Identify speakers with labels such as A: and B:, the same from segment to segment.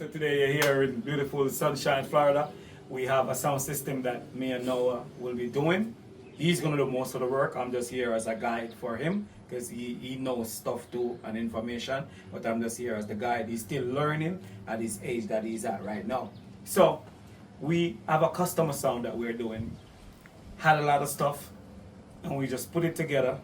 A: So today you're here in beautiful Sunshine, Florida. We have a sound system that me and Noah will be doing. He's gonna do most of the work. I'm just here as a guide for him because he knows stuff too and information. But I'm just here as the guide. He's still learning at his age that he's at right now. So we have a customer sound that we're doing. Had a lot of stuff, and we just put it together.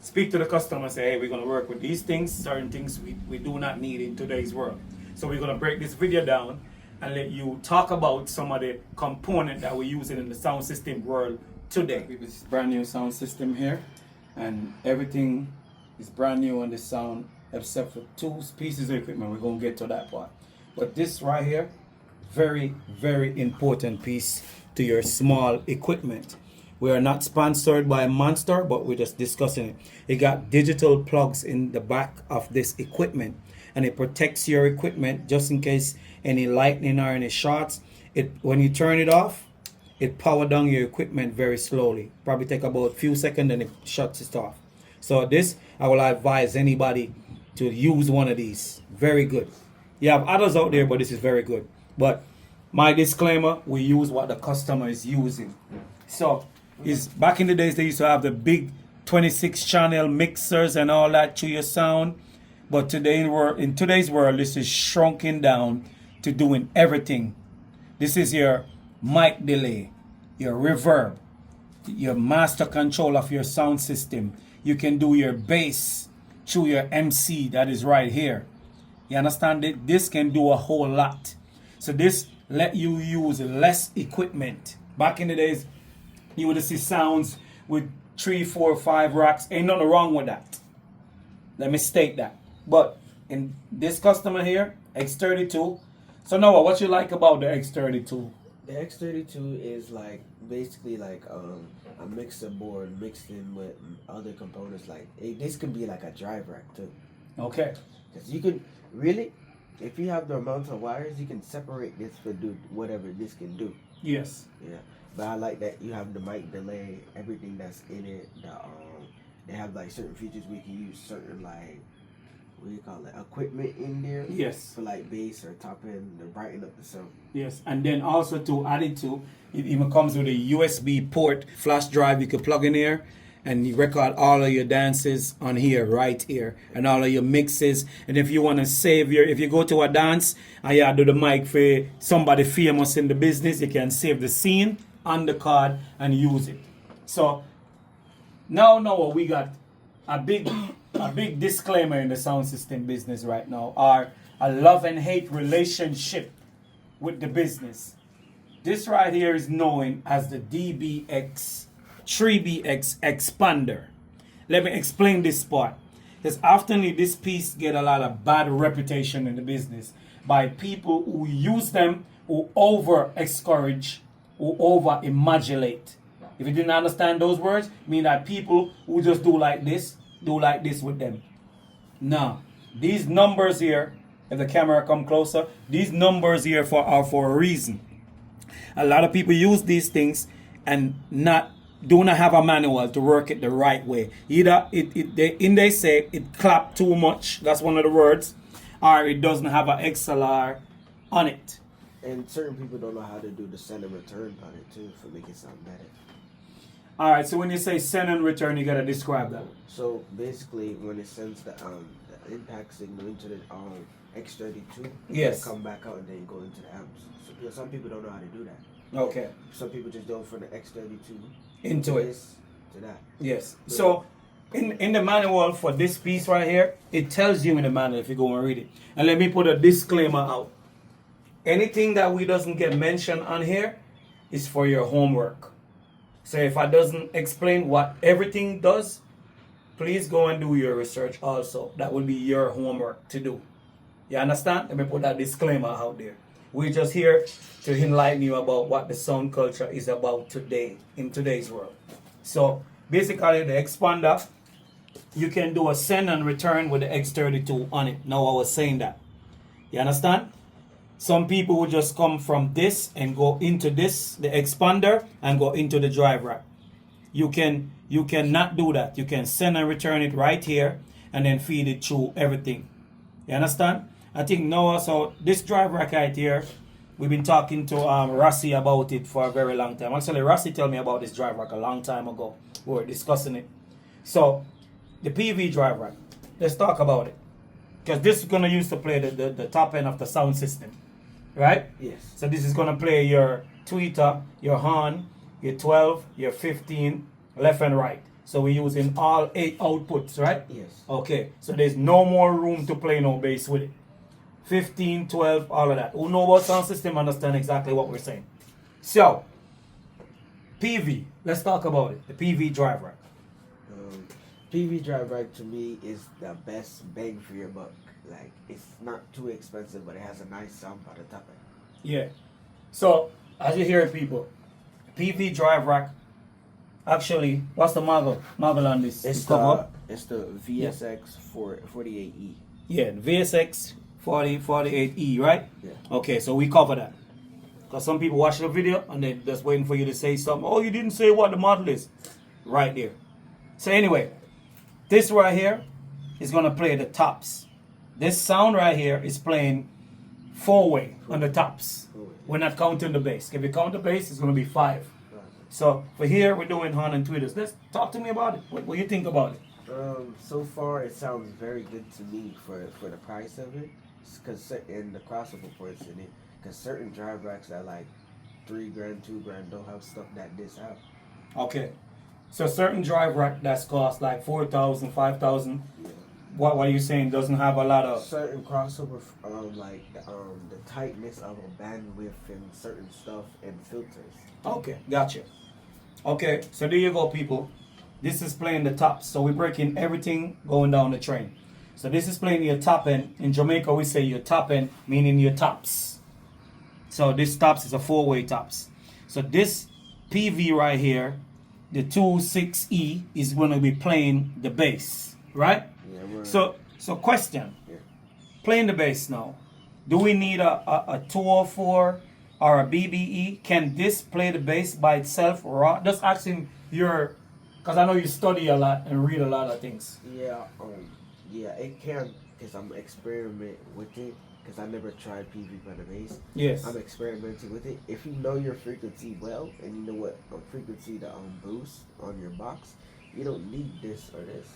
A: Speak to the customer and say, hey, we're going to work with these things, certain things we do not need in today's world. So we're going to break this video down and let you talk about some of the component that we're using in the sound system world today. This is brand new sound system here, and everything is brand new on the sound except for two pieces of equipment. We're going to get to that part. But this right here, very, very important piece to your small equipment. We are not sponsored by Monster, but we're just discussing it. It got digital plugs in the back of this equipment, and it protects your equipment just in case any lightning or any shots. When you turn it off, it power down your equipment very slowly. Probably take about a few seconds and it shuts it off. So this, I will advise anybody to use one of these. Very good. You have others out there, but this is very good. But my disclaimer, we use what the customer is using. So is back in the days they used to have the big 26 channel mixers and all that to your sound, but today in today's world this is shrunken down to doing everything. This is your mic delay, your reverb, your master control of your sound system. You can do your bass through your MC that is right here. You understand it? This can do a whole lot. So this let you use less equipment. Back in the days you would see sounds with 3, 4, 5 racks. Ain't nothing wrong with that. Let me state that. But in this customer here, X32. So Noah, what you like about the X32?
B: The X32 is like basically like a mixer board mixed in with other components. Like this could be like a drive rack too.
A: Okay.
B: Because you could really, if you have the amount of wires, you can separate this for do whatever this can do.
A: Yes.
B: Yeah. But I like that you have the mic delay, everything that's in it. They have like certain features we can use certain like, what do you call it, equipment in there.
A: Yes.
B: For like bass or top end to brighten up the sound.
A: Yes, and then also to add it to, it even comes with a USB port flash drive you can plug in here, and you record all of your dances on here, right here, and all of your mixes. And if you want to save if you go to a dance and you do the mic for somebody famous in the business, you can save the scene on the card and use it. So now we got a big disclaimer in the sound system business right now, are a love and hate relationship with the business. This right here is known as the DBX 3BX expander. Let me explain this part, because often this piece get a lot of bad reputation in the business by people who use them, who over discourage, who over immodulate. If you didn't understand those words, mean that people who just do like this with them. Now, these numbers here, if the camera come closer, these numbers here are for a reason. A lot of people use these things and do not have a manual to work it the right way. Either they say it clap too much, that's one of the words, or it doesn't have an XLR on it.
B: And certain people don't know how to do the send and return on it too for making it sound better.
A: Alright, so when you say send and return, you gotta describe that.
B: So basically when it sends the impact signal into the X32,
A: yes,
B: come back out and then go into the amps. So some people don't know how to do that.
A: Okay.
B: Some people just go from the X32
A: into it
B: to that.
A: Yes. So in the manual for this piece right here, it tells you in the manual if you go and read it. And let me put a disclaimer out. Anything that we doesn't get mentioned on here is for your homework. So if I doesn't explain what everything does, please go and do your research also. That will be your homework to do. You understand? Let me put that disclaimer out there. We're just here to enlighten you about what the sound culture is about today, in today's world. So basically the expander, you can do a send and return with the X32 on it. Now I was saying that. You understand? Some people will just come from this and go into this, the expander, and go into the drive rack. You cannot do that. You can send and return it right here and then feed it through everything. You understand? I think Noah, so this drive rack right here, we've been talking to Rossi about it for a very long time. Actually, Rossi told me about this drive rack a long time ago. We were discussing it. So, the PV drive rack, let's talk about it. Because this is going to use to play the top end of the sound system. Right?
B: Yes.
A: So this is going to play your tweeter, your horn, your 12, your 15, left and right. So we're using all 8 outputs, right?
B: Yes.
A: Okay. So there's no more room to play no bass with it. 15, 12, all of that. Who know about sound system understand exactly what we're saying. So, PV. Let's talk about it. The PV drive rack.
B: PV drive rack to me is the best bang for your buck. Like, it's not too expensive, but it has a nice sound by the top end.
A: Yeah. So, as you hear people, PV drive rack, actually, what's the model on this?
B: It's
A: cover?
B: the VSX 48E.
A: Yeah, VSX 48E, right?
B: Yeah.
A: Okay, so we cover that. Because some people watch the video and they're just waiting for you to say something. Oh, you didn't say what the model is. Right there. So anyway, this right here is going to play the tops. This sound right here is playing 4-way on the tops. We're not counting the bass. If you count the bass, it's going to be 5. Right. So for here, we're doing horn and tweeters. Let's talk to me about it. What do you think about it?
B: So far, it sounds very good to me for the price of it. Cause and the crossover ports in it. Because certain drive racks that like $3,000, $2,000 don't have stuff that this have.
A: Okay. So certain drive rack that's cost like 4,000, 5,000.
B: Yeah.
A: What are you saying doesn't have a lot of
B: certain crossover, like the tightness of a bandwidth and certain stuff and filters.
A: Okay, gotcha. Okay, so there you go, people. This is playing the tops. So we're breaking everything going down the train. So this is playing your top end. In Jamaica, we say your top end, meaning your tops. So this tops is a 4-way tops. So this PV right here, the 2.6E, is going to be playing the bass, right?
B: Yeah,
A: so question. Yeah. Playing the bass now. Do we need a 204 or a BBE? Can this play the bass by itself? Raw? Just asking your, because I know you study a lot and read a lot of things.
B: Yeah, it can, because I'm experimenting with it, because I never tried PV by the bass.
A: Yes.
B: I'm experimenting with it. If you know your frequency well, and you know what frequency to boost on your box, you don't need this or this.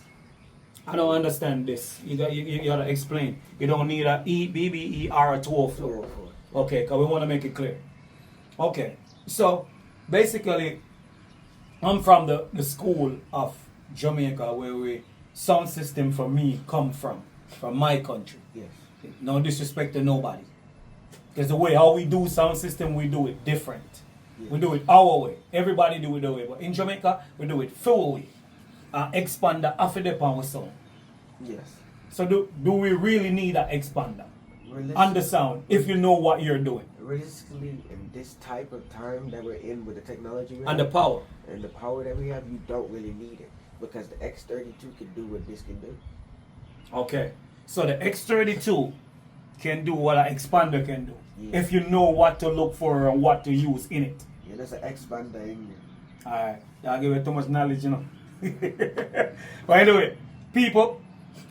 A: I don't understand this. You gotta explain. You don't need a BBE or a 204. Okay, because we want to make it clear. Okay, so basically, I'm from the school of Jamaica where sound system for me come from my country.
B: Yes.
A: No disrespect to nobody. Because the way how we do sound system, we do it different. Yes. We do it our way. Everybody do it their way. But in Jamaica, we do it full way. Expander after the power sound.
B: Yes.
A: So do we really need an expander on the sound if you know what you're doing?
B: Realistically, in this type of time that we're in with the technology we
A: and
B: have,
A: the power
B: that we have, you don't really need it because the X32 can do what this can do.
A: Okay, so the X32 can do what an expander can do
B: yes.
A: if you know what to look for and what to use in it.
B: Yeah, there's an expander in there.
A: Alright, y'all give it too much knowledge, you know. By the way, people,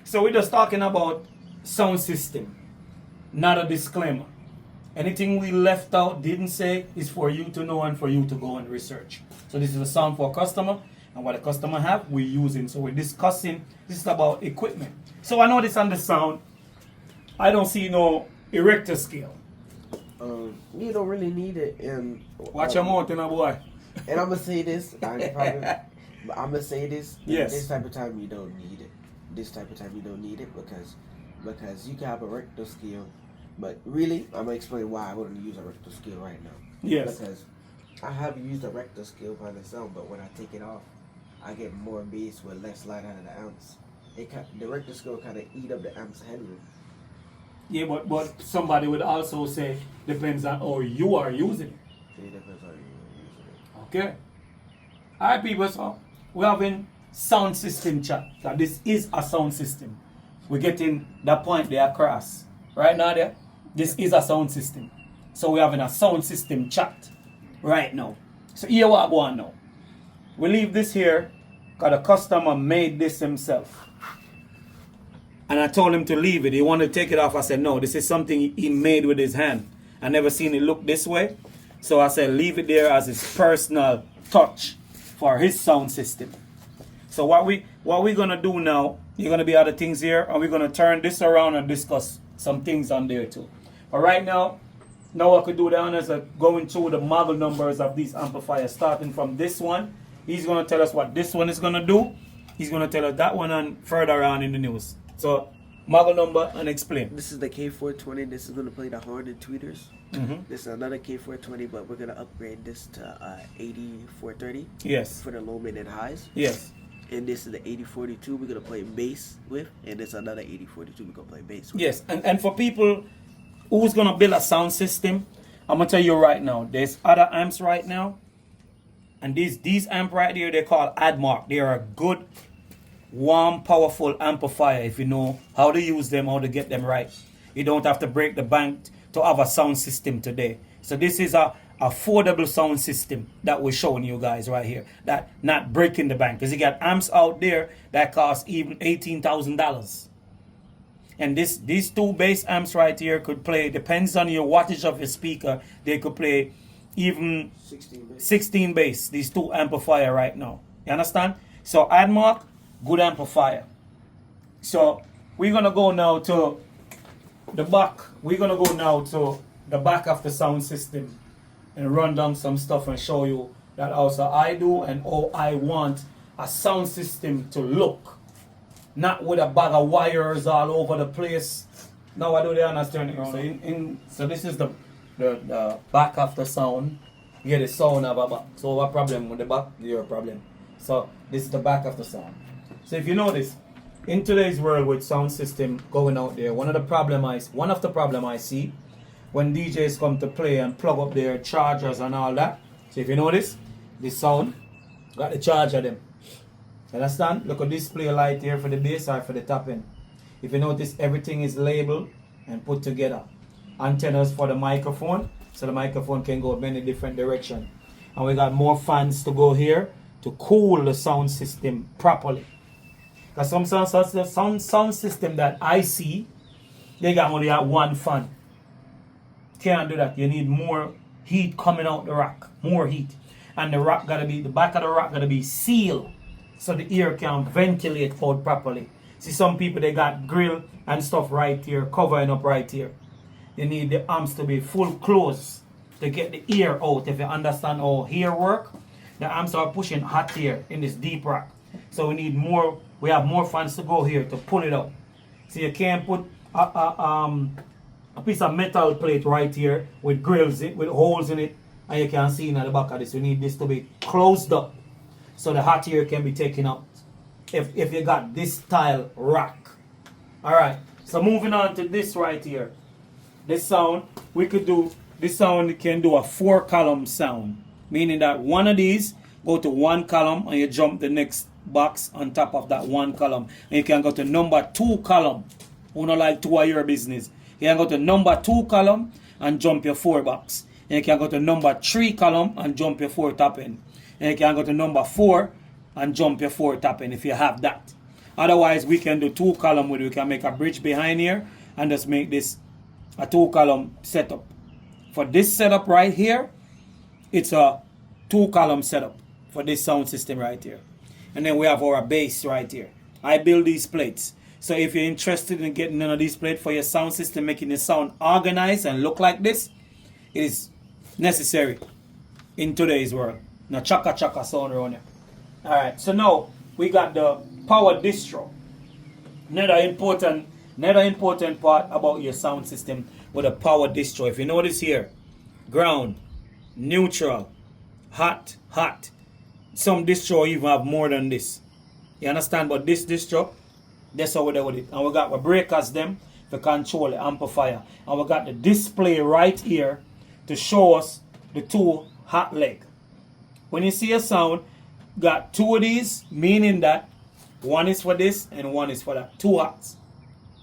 A: so we're just talking about sound system, not a disclaimer. Anything we left out, didn't say, is for you to know and for you to go and research. So this is a sound for a customer, and what the customer have, we're using. So we're discussing, this is about equipment. So I know this on the sound, I don't see no erector scale.
B: You don't really need it. And
A: watch your mouth, boy.
B: And I'm going to say this, I'm going to say this,
A: yes.
B: This type of time you don't need it. This type of time you don't need it because you can have a rectal scale. But really, I'm going to explain why I wouldn't use a rectal scale right now.
A: Yes.
B: Because I have used a rectal scale by itself, but when I take it off, I get more bass with less light out of the amps. The rectal scale kind of eat up the amp's headroom.
A: Yeah, but somebody would also say, depends on how you are using it.
B: It depends on how you're using it.
A: Okay. Alright, people, so we're having sound system chat. So this is a sound system. We're getting that point there across. Right now there, this is a sound system. So we're having a sound system chat right now. So here what I want now. We leave this here because the customer made this himself. And I told him to leave it. He wanted to take it off. I said, no, this is something he made with his hand. I never seen it look this way. So I said, leave it there as his personal touch for his sound system. So what we're going to do now, you're going to be other things here, and we're going to turn this around and discuss some things on there too. But right now I could do the honors of going through the model numbers of these amplifiers, starting from this one. He's going to tell us what this one is going to do. He's going to tell us that one and further on in the news. So, model number and explain.
B: This is the K420. This is going to play the horn and tweeters. This is another K420, but we're going to upgrade this to 8430.
A: Yes.
B: For the low, mid, and highs.
A: Yes.
B: And this is the 8042 we're going to play bass with. And this is another 8042 we're going to play bass with.
A: Yes. And for people who's going to build a sound system, I'm going to tell you right now, there's other amps right now. And these amp right here, they call Admark. They are a good, warm, powerful amplifier if you know how to use them, how to get them right. You don't have to break the bank to have a sound system today. So this is a affordable sound system that we're showing you guys right here. That not breaking the bank. Because you got amps out there that cost even $18,000. And these two bass amps right here could play, depends on your wattage of your speaker, they could play even 16 bass. These two amplifier right now. You understand? So Admark, good amplifier. So we're gonna go now to the back. We're gonna go now to the back of the sound system and run down some stuff and show you that also I do and how I want a sound system to look. Not with a bag of wires all over the place. Now I do the understand it around. So this is the back of the sound. You get the sound of a back. So what problem with the back? Your problem. So this is the back of the sound. So if you notice, in today's world with sound system going out there, one of the problem I see when DJs come to play and plug up their chargers and all that. So if you notice, this sound got the charger them. Understand? Look at display light here for the bass or for the top end. If you notice, everything is labeled and put together. Antennas for the microphone, so the microphone can go many different directions. And we got more fans to go here to cool the sound system properly. Because some sound system that I see, they got only one fan. Can't do that. You need more heat coming out the rack. More heat. And the back of the rack gotta be sealed so the air can ventilate out properly. See, some people, they got grill and stuff right here, covering up right here. You need the amps to be full close to get the air out. If you understand how air work, the amps are pushing hot air in this deep rack. So we have more fans to go here to pull it out. So you can't put a piece of metal plate right here with grills, with holes in it, and you can see in the back of this. You need this to be closed up so the hot air can be taken out. If you got this style rack. Alright, so moving on to this right here. This sound, this sound can do a 4-column sound. Meaning that one of these go to 1 column and you jump the next box on top of that 1 column. And you can go to number 2 column. Who not like 2 of your business. You can go to number 2 column and jump your 4 box. And you can go to number 3 column and jump your 4 top end. And you can go to number 4 and jump your 4 top end if you have that. Otherwise, we can do 2 column with it. We can make a bridge behind here and just make this a 2 column setup. For this setup right here, it's a 2 column setup for this sound system right here. And then we have our bass right here. I build these plates. So if you're interested in getting one of these plates for your sound system, making it sound organized and look like this, it is necessary in today's world. Now chaka sound around here. Alright, so now we got the power distro. Another important part about your sound system with a power distro. If you notice here, ground, neutral, hot. Some distro even have more than this. You understand? But this distro, that's how we do with it. And we got the breakers them to control the amplifier. And we got the display right here to show us the 2 hot leg. When you see a sound, got 2 of these, meaning that one is for this and one is for that. 2 hots.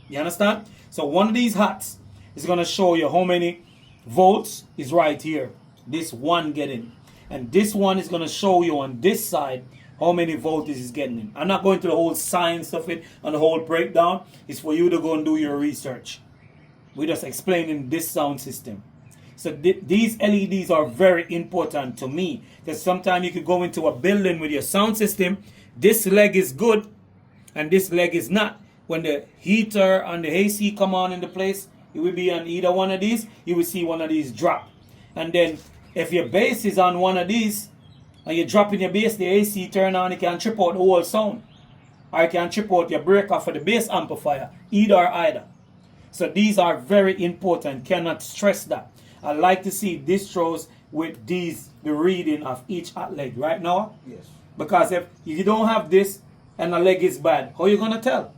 A: You understand? So one of these hots is going to show you how many volts is right here. This one getting. And this one is going to show you on this side how many voltages is getting in. I'm not going to the whole science of it and the whole breakdown. It's for you to go and do your research. We're just explaining this sound system. So these LEDs are very important to me, because sometimes you could go into a building with your sound system, this leg is good and this leg is not. When the heater and the AC come on in the place, it will be on either one of these, you will see one of these drop. And then if your bass is on one of these and you're dropping your bass, the AC turn on, it can trip out the whole sound. Or it can trip out your breaker for the bass amplifier, either or either. So these are very important, cannot stress that. I like to see distros with the reading of each hot leg, right now?
B: Yes.
A: Because if you don't have this and the leg is bad, how are you going to tell?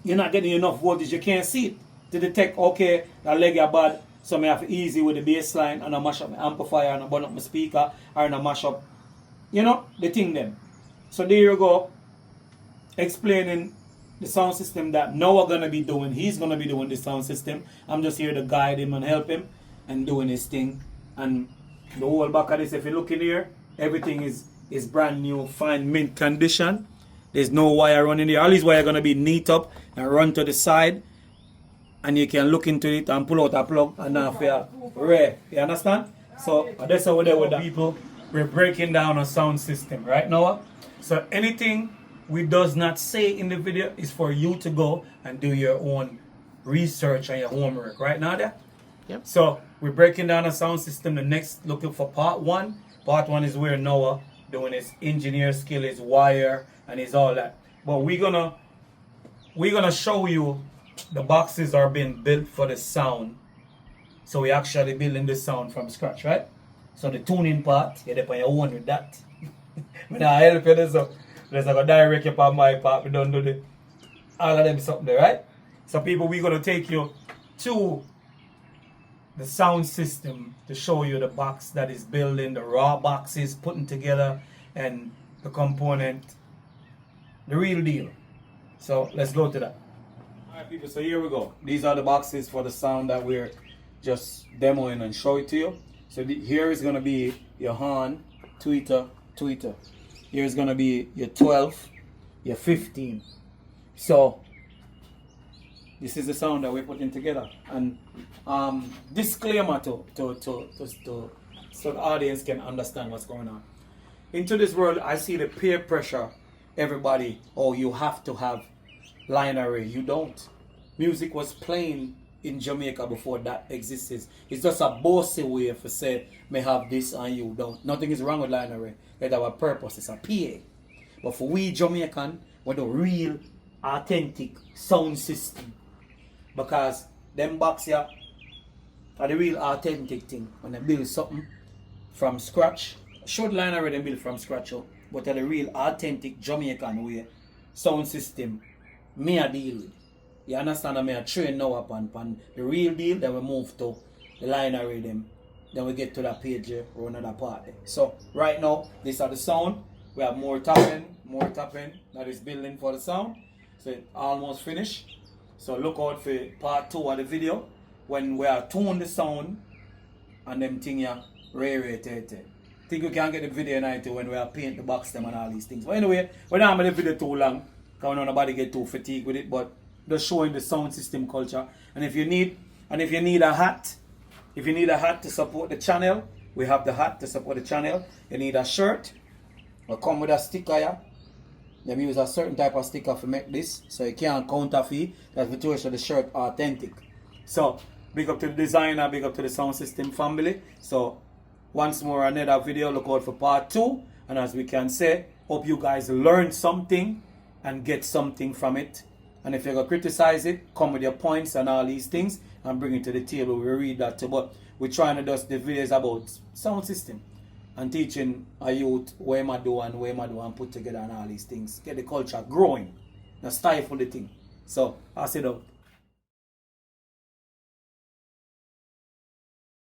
A: You're not getting enough voltage, you can't see it to detect, okay, the leg is bad, so I have to easy with the bass line and I mash up my amplifier and I burn up my speaker or I mash up, the thing then. So there you go, explaining the sound system that Noah gonna be doing. He's gonna be doing the sound system. I'm just here to guide him and help him and doing his thing. And the whole back of this, if you look in here, everything is brand new, fine mint condition. There's no wire running there. All these wires are gonna be neat up and run to the side. And you can look into it and pull out a plug and now for rare. You understand? So that's how we're there with the people. We're breaking down a sound system, right, Noah? So anything we does not say in the video is for you to go and do your own research and your homework, right, Nadia?
C: Yep.
A: So we're breaking down a sound system. The next, looking for part one. Part one is where Noah doing his engineer skill, his wire, and his all that. But we're gonna show you the boxes are being built for the sound. So we actually building the sound from scratch, right? So the tuning part, you're on your own with that. When I help you this up, there's like a direct you on my part, we don't do all of them something there, right? So people, we're gonna take you to the sound system to show you the box that is building, the raw boxes putting together, and the component, the real deal. So let's go to that. Alright people, so here we go. These are the boxes for the sound that we're just demoing and show it to you. So here is going to be your horn, tweeter. Here is going to be your 12, your 15. So this is the sound that we're putting together. And disclaimer so the audience can understand what's going on. Into this world, I see the peer pressure. Everybody, oh, you have to have line array. You don't. Music was playing in Jamaica before that existed. It's just a bossy way for say, may have this and you don't. Nothing is wrong with line array. It have a purpose. It's a PA. But for we Jamaican, we're the real, authentic sound system. Because them box here are the real authentic thing. When they build something from scratch, short line array they build from scratch out. But the real authentic Jamaican way sound system me a deal with. You understand? I may train now upon the real deal, then we move to the line array them. Then we get to that page here or another part there. So right now, these are the sound. We have more tapping that is building for the sound. So it's almost finished. So look out for part 2 of the video when we are tuning the sound and them thing here rare. Think we can get the video night when we are paint the box them and all these things. But anyway, we're not making the video too long because nobody get too fatigued with it, but just showing the sound system culture. And if you need a hat, to support the channel, we have the hat to support the channel. You need a shirt, will come with a sticker here. They use a certain type of sticker to make this, so you can't counterfeit. That's to show the shirt authentic. So big up to the designer, big up to the sound system family. So once more another video, look out for part 2. And as we can say, hope you guys learn something and get something from it. And if you're going to criticize it, come with your points and all these things and bring it to the table. We read that too. But we're trying to do the videos about sound system and teaching a youth where am I do and put together and all these things. Get the culture growing and stifle the thing. So, pass it out.